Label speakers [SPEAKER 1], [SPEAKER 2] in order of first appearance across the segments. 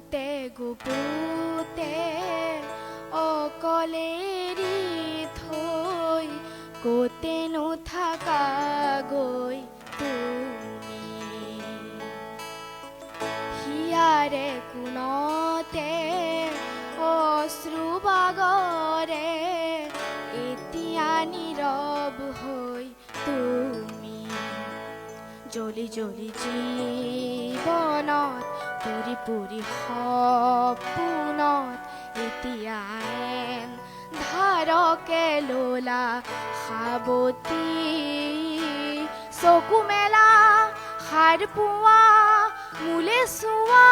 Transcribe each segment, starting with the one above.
[SPEAKER 1] গুপুতে গুপুতে অকলেৰি থৈ কতেনো থাকা গৈ তুমি হিয়াৰে কোণতে অশ্ৰুবাগৰে এতিয়া নীৰৱ হৈ তুমি জ্বলি জ্বলি জীৱনত পুৰি পুৰি সপোনত এতিয়া ধাৰকে ললা সাৱতী চকু মেলা সাৰ পোৱা মোলে চোৱা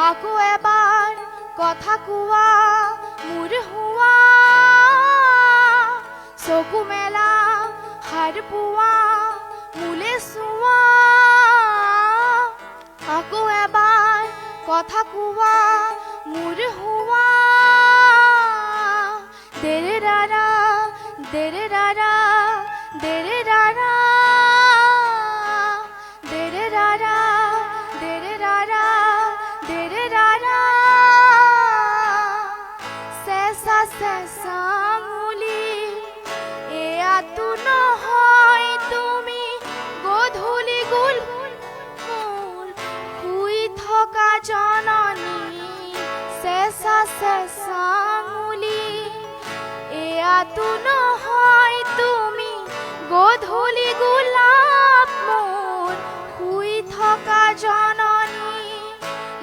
[SPEAKER 1] আকৌ এবাৰ কথা কোৱা মোৰ হোৱা চকু মেলা সাৰ পোৱা মোলে চোৱা আকৌ এবাৰ কথা কোৱা মোৰ হোৱা দেৰে ৰাৰা দেৰে ৰাৰা দেৰে ৰাৰা দেৰে ৰাৰা দেৰে ৰাৰা দেৰে ৰাৰা চেঁচা চেঁচা আঙুলি এয়াতো নহয় তুমি গধূলি গুল শুই থকা জননী চেঁচা চেঁচা আঙুলি এয়াতো নহয় তুমি গধূলি গোলাপ মোৰ শুই থকা জননী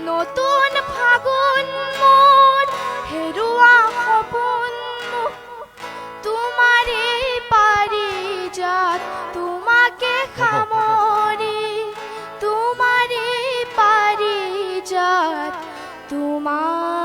[SPEAKER 1] নতুন ফাগুন মোৰ হেৰুৱা সপোন তোমাৰে পাৰিজাত তোমাকে সামৰি তোমাৰে পাৰিজাত তোমাৰ